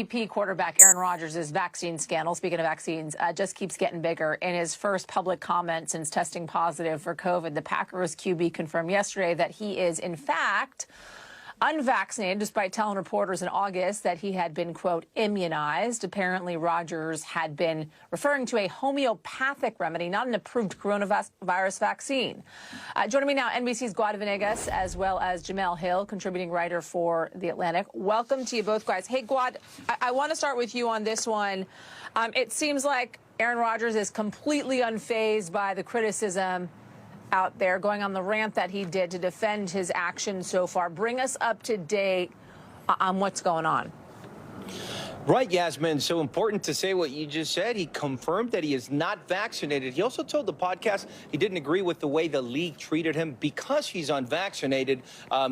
MVP quarterback Aaron Rodgers' vaccine scandal, speaking of vaccines, just keeps getting bigger. In his first public comment since testing positive for COVID, the Packers QB confirmed yesterday that he is, in fact, unvaccinated, despite telling reporters in August that he had been, quote, immunized. Apparently, Rodgers had been referring to a homeopathic remedy, not an approved coronavirus vaccine. Joining me now, NBC's Guad Venegas, as well as Jemele Hill, contributing writer for The Atlantic. Welcome to you both, guys. Hey, Guad, I want to start with you on this one. It seems like Aaron Rodgers is completely unfazed by the criticism out there, going on the rant that he did to defend his actions so far. Bring us up to date on what's going on. Right, Yasmin. So important to say what you just said. He confirmed that he is not vaccinated. He also told the podcast he didn't agree with the way the league treated him because he's unvaccinated.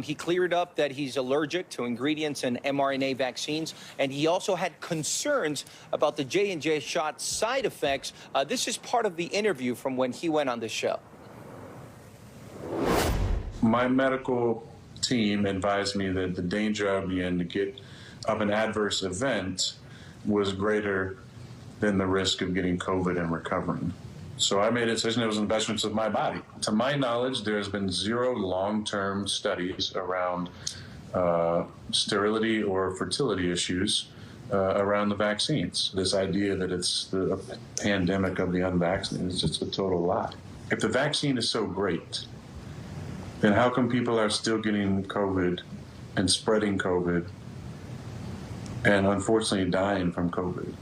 He cleared up that he's allergic to ingredients in mRNA vaccines, and he also had concerns about the J&J shot side effects. This is part of the interview from when he went on the show. My medical team advised me that the danger I'd be in to get of an adverse event was greater than the risk of getting COVID and recovering. So I made a decision. It was investments of my body. To my knowledge, there has been zero long-term studies around sterility or fertility issues around the vaccines. This idea that it's the pandemic of the unvaccinated is just a total lie. If the vaccine is so great, then how come people are still getting COVID and spreading COVID and unfortunately dying from COVID?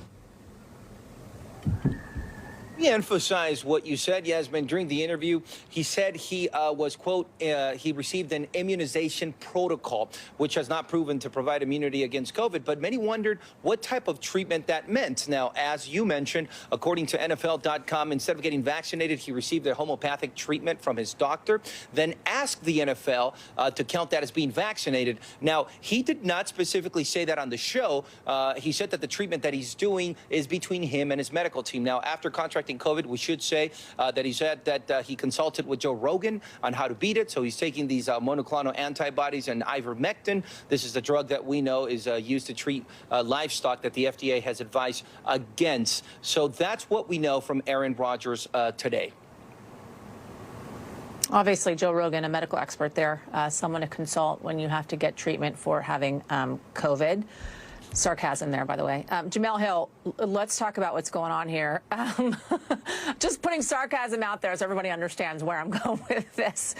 Emphasize what you said, Yasmin. During the interview, he said he was, quote, he received an immunization protocol, which has not proven to provide immunity against COVID. But many wondered what type of treatment that meant. Now, as you mentioned, according to NFL.com, instead of getting vaccinated, he received a homeopathic treatment from his doctor, then asked the NFL to count that as being vaccinated. Now, he did not specifically say that on the show. He said that the treatment that he's doing is between him and his medical team. Now, after contracting COVID, we should say that he said that he consulted with Joe Rogan on how to beat it. So he's taking these monoclonal antibodies and ivermectin. This is the drug that we know is used to treat livestock that the FDA has advised against. So that's what we know from Aaron Rodgers today. Obviously, Joe Rogan, a medical expert there, someone to consult when you have to get treatment for having COVID. Sarcasm there, by the way. Jemele Hill, let's talk about what's going on here. Just putting sarcasm out there so everybody understands where I'm going with this.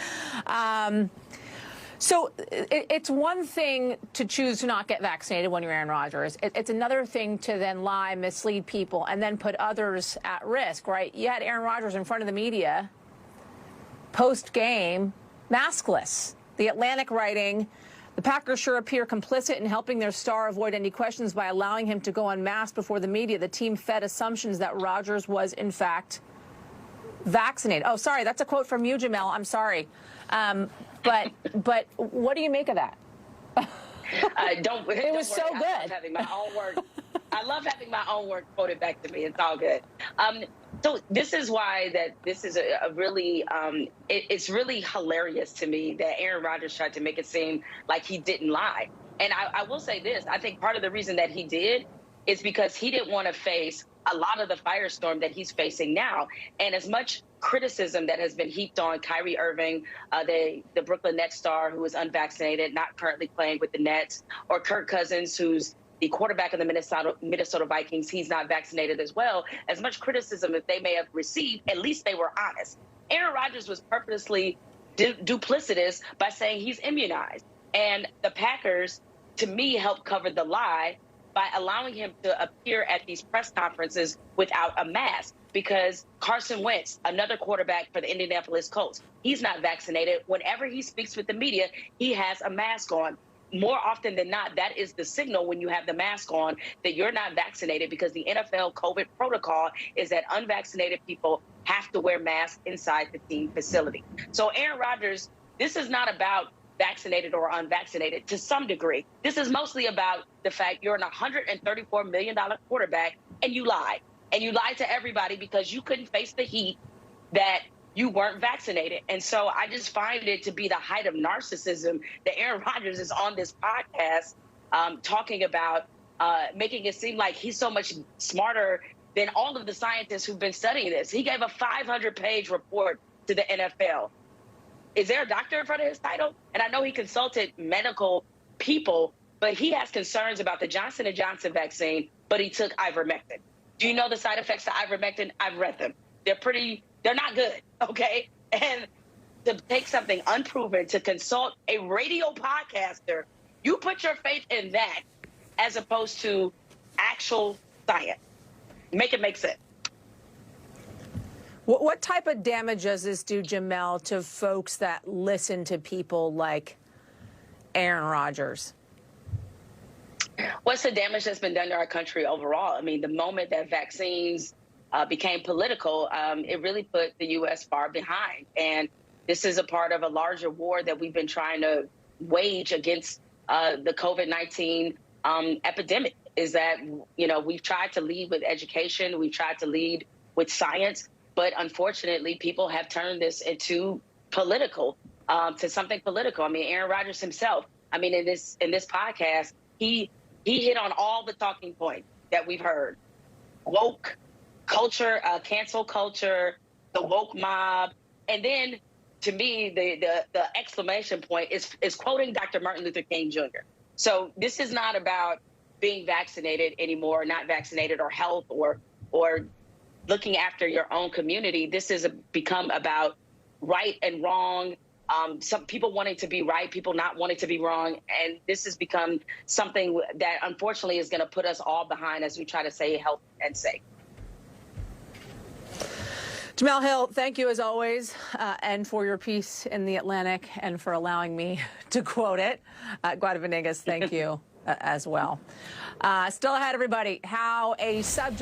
So it's one thing to choose to not get vaccinated when you're Aaron Rodgers. It's another thing to then lie, mislead people, and then put others at risk, right? You had Aaron Rodgers in front of the media, post-game, maskless. The Atlantic writing, the Packers sure appear complicit in helping their star avoid any questions by allowing him to go unmasked before the media. The team fed assumptions that Rodgers was, in fact, vaccinated. Oh, sorry, that's a quote from you, Jemele. I'm sorry. But what do you make of that? It was so good. I love having my own word. I love having my own word quoted back to me. It's all good. So this is why that this is a really, it's really hilarious to me that Aaron Rodgers tried to make it seem like he didn't lie. And I will say this, I think part of the reason that he did is because he didn't want to face a lot of the firestorm that he's facing now. And as much criticism that has been heaped on Kyrie Irving, the Brooklyn Nets star who is unvaccinated, not currently playing with the Nets, or Kirk Cousins, who's the quarterback of the Minnesota Vikings, he's not vaccinated as well. As much criticism as they may have received, at least they were honest. Aaron Rodgers was purposely duplicitous by saying he's immunized. And the Packers, to me, helped cover the lie by allowing him to appear at these press conferences without a mask. Because Carson Wentz, another quarterback for the Indianapolis Colts, he's not vaccinated. Whenever he speaks with the media, he has a mask on. More often than not, that is the signal when you have the mask on that you're not vaccinated, because the NFL COVID protocol is that unvaccinated people have to wear masks inside the team facility. So Aaron Rodgers, this is not about vaccinated or unvaccinated to some degree. This is mostly about the fact you're an $134 million quarterback and you lied. And you lied to everybody because you couldn't face the heat that you weren't vaccinated. And so I just find it to be the height of narcissism that Aaron Rodgers is on this podcast talking about making it seem like he's so much smarter than all of the scientists who've been studying this. He gave a 500-page report to the NFL. Is there a doctor in front of his title? And I know he consulted medical people, but he has concerns about the Johnson & Johnson vaccine, but he took ivermectin. Do you know the side effects to ivermectin? I've read them. They're not good, okay? And to take something unproven, to consult a radio podcaster, you put your faith in that as opposed to actual science. Make it make sense. What type of damage does this do, Jemele, to folks that listen to people like Aaron Rodgers? What's the damage that's been done to our country overall? I mean, the moment that vaccines became political, it really put the U.S. far behind. And this is a part of a larger war that we've been trying to wage against the COVID-19 epidemic. Is that, you know, we've tried to lead with education, we've tried to lead with science, but unfortunately, people have turned this into political, to something political. I mean, Aaron Rodgers himself, I mean, in this podcast, he hit on all the talking points that we've heard. Woke culture, cancel culture, the woke mob. And then, to me, the exclamation point is quoting Dr. Martin Luther King Jr. So this is not about being vaccinated anymore, not vaccinated, or health, or looking after your own community. This has become about right and wrong, some people wanting to be right, people not wanting to be wrong. And this has become something that unfortunately is going to put us all behind as we try to stay healthy and safe. Jemele Hill, thank you as always, and for your piece in the Atlantic and for allowing me to quote it. Guad Venegas, thank you as well. Still ahead, everybody, how a subject